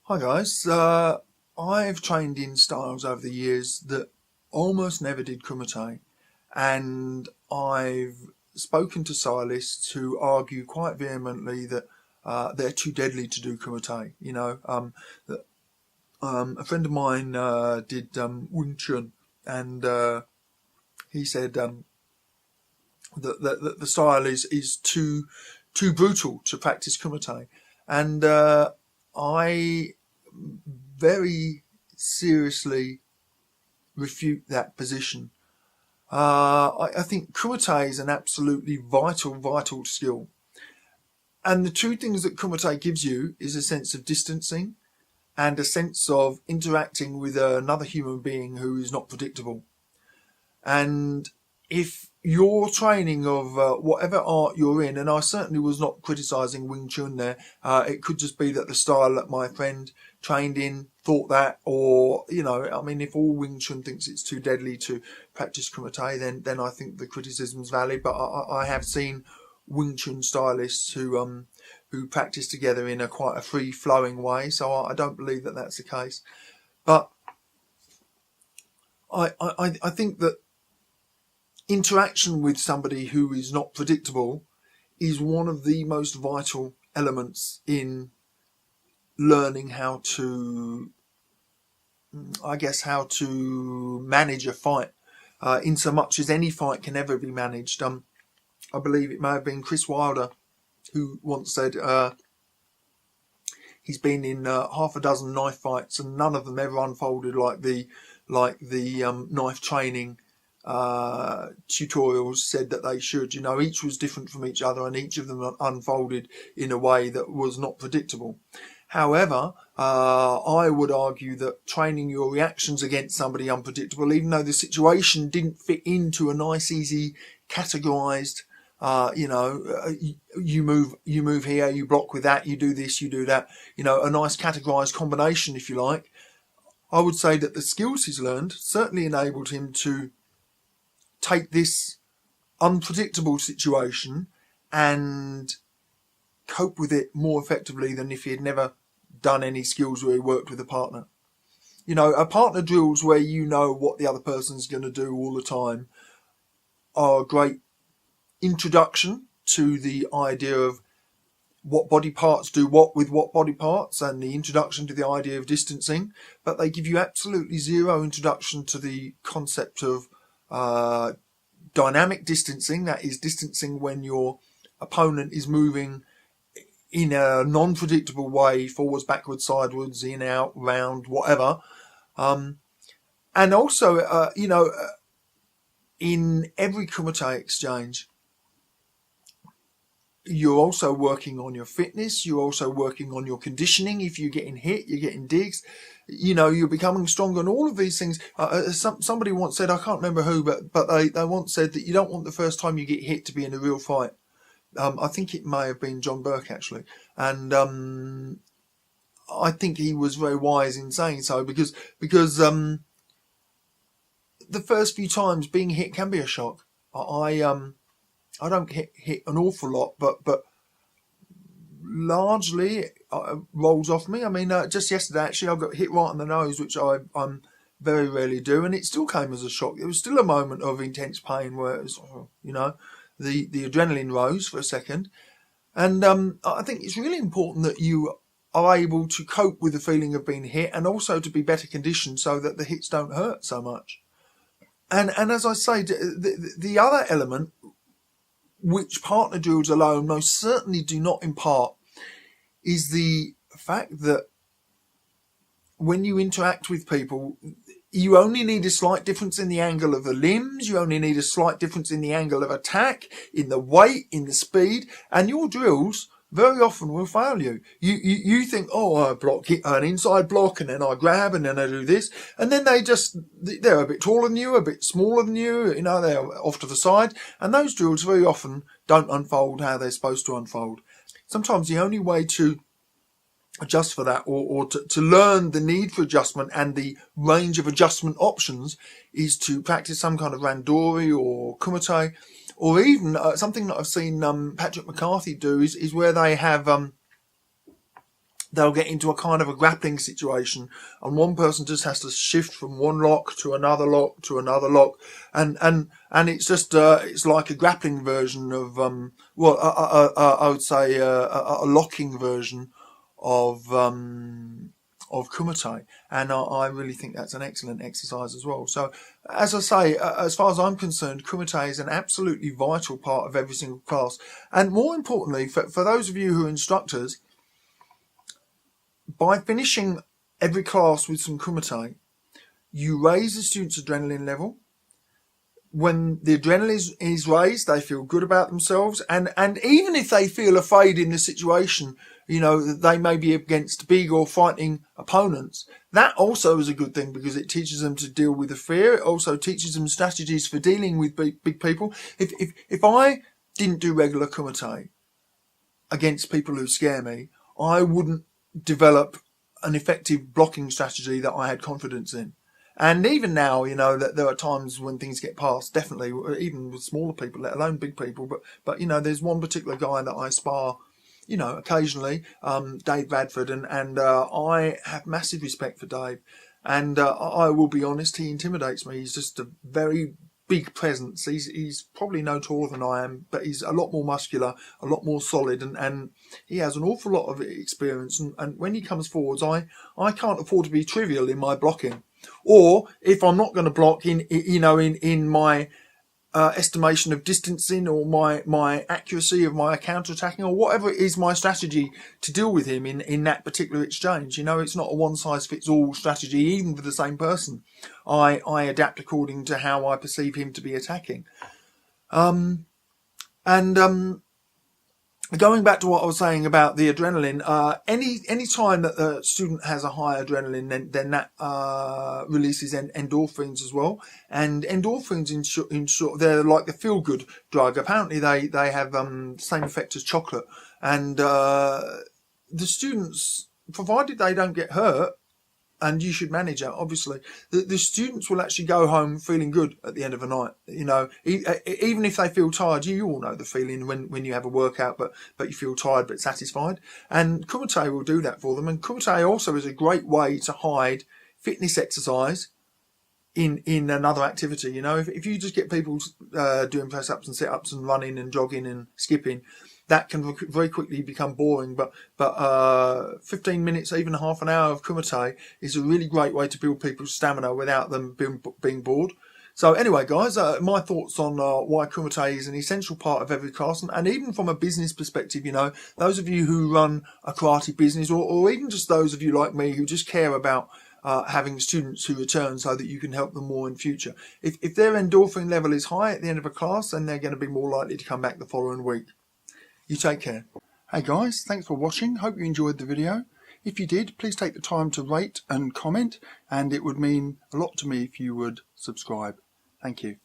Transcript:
Hi guys, I've trained in styles over the years that almost never did Kumite, and I've spoken to stylists who argue quite vehemently that they're too deadly to do Kumite. That, a friend of mine did Wing Chun, and he said that the style is too brutal to practice Kumite, and I very seriously refute that position. I think Kumite is an absolutely vital skill. And the two things that Kumite gives you is a sense of distancing and a sense of interacting with another human being who is not predictable. And if your training of whatever art you're in, and I certainly was not criticising Wing Chun there, it could just be that the style that my friend trained in thought that, or, I mean, if all Wing Chun thinks it's too deadly to practice Kumite, then I think the criticism's valid. But I have seen Wing Chun stylists who practice together in quite a free flowing way, so I don't believe that that's the case. But I think that interaction with somebody who is not predictable is one of the most vital elements in learning how to manage a fight, in so much as any fight can ever be managed. I believe it may have been Chris Wilder who once said he's been in half a dozen knife fights and none of them ever unfolded like the knife training tutorials said that they should. Each was different from each other and each of them unfolded in a way that was not predictable. However, I would argue that training your reactions against somebody unpredictable, even though the situation didn't fit into a nice, easy, categorized, you move here, you block with that, you do this, you do that, a nice categorized combination, if you like. I would say that the skills he's learned certainly enabled him to take this unpredictable situation and cope with it more effectively than if he had never done any skills where he worked with a partner. A partner drills where you know what the other person's going to do all the time are a great introduction to the idea of what body parts do what with what body parts and the introduction to the idea of distancing, but they give you absolutely zero introduction to the concept of dynamic distancing. That is distancing when your opponent is moving in a non-predictable way, forwards, backwards, sideways, in, out, round, whatever. And also, in every Kumite exchange, you're also working on your fitness. You're also working on your conditioning. If you're getting hit, you're getting digs. You're becoming stronger, and all of these things. Somebody once said, I can't remember who, but they once said that you don't want the first time you get hit to be in a real fight. I think it may have been John Burke actually, and I think he was very wise in saying so because the first few times being hit can be a shock. I don't get hit an awful lot, but largely it rolls off me. I mean, just yesterday actually I got hit right on the nose, which I'm very rarely do, and it still came as a shock. There was still a moment of intense pain where it was, the adrenaline rose for a second. And I think it's really important that you are able to cope with the feeling of being hit and also to be better conditioned so that the hits don't hurt so much. And as I say, the other element, which partner drills alone most certainly do not impart, is the fact that when you interact with people, you only need a slight difference in the angle of the limbs, you only need a slight difference in the angle of attack, in the weight, in the speed, and your drills very often will fail you. You think, I block an inside block and then I grab and then I do this, and then they're a bit taller than you, a bit smaller than you, they're off to the side, and those drills very often don't unfold how they're supposed to unfold. Sometimes the only way to adjust for that or to learn the need for adjustment and the range of adjustment options is to practice some kind of randori or kumite, or even something that I've seen Patrick McCarthy do is where they have they'll get into a kind of a grappling situation, and one person just has to shift from one lock to another lock to another lock, and it's just it's like a grappling version of I would say a locking version of Kumite, and I really think that's an excellent exercise as well. So, as I say, as far as I'm concerned, Kumite is an absolutely vital part of every single class, and more importantly, for those of you who are instructors, by finishing every class with some Kumite, you raise the students' adrenaline level. When the adrenaline is raised, they feel good about themselves, and even if they feel afraid in the situation, you know, that they may be against big or fighting opponents, that also is a good thing, because it teaches them to deal with the fear. It also teaches them strategies for dealing with big people. If I didn't do regular Kumite against people who scare me, I wouldn't develop an effective blocking strategy that I had confidence in. And even now, you know, that there are times when things get past, definitely, even with smaller people, let alone big people. But you know, there's one particular guy that I spar, you know, occasionally, Dave Radford, and I have massive respect for Dave. And I will be honest, he intimidates me. He's just a very big presence. He's probably no taller than I am, but he's a lot more muscular, a lot more solid, and he has an awful lot of experience. And when he comes forwards, I can't afford to be trivial in my blocking. Or if I'm not going to block in my estimation of distancing, or my accuracy of my counter-attacking, or whatever is my strategy to deal with him in that particular exchange. You know, it's not a one-size-fits-all strategy, even for the same person. I adapt according to how I perceive him to be attacking. Going back to what I was saying about the adrenaline, any time that the student has a high adrenaline, then that releases endorphins as well. And endorphins, in short, they're like the feel-good drug. Apparently, they have the same effect as chocolate. And the students, provided they don't get hurt, and you should manage that, obviously, the students will actually go home feeling good at the end of the night. You know, even if they feel tired, you all know the feeling when you have a workout, but you feel tired but satisfied. And Kumite will do that for them. And Kumite also is a great way to hide fitness exercise in another activity. You know, if you just get people doing press-ups and sit-ups and running and jogging and skipping, that can very quickly become boring, but 15 minutes, even half an hour of Kumite is a really great way to build people's stamina without them being bored. So anyway, guys, my thoughts on why Kumite is an essential part of every class, and even from a business perspective, you know, those of you who run a karate business, or even just those of you like me who just care about having students who return so that you can help them more in future. If their endorphin level is high at the end of a class, then they're going to be more likely to come back the following week. You take care. Hey guys, thanks for watching. Hope you enjoyed the video. If you did, please take the time to rate and comment, and it would mean a lot to me if you would subscribe. Thank you.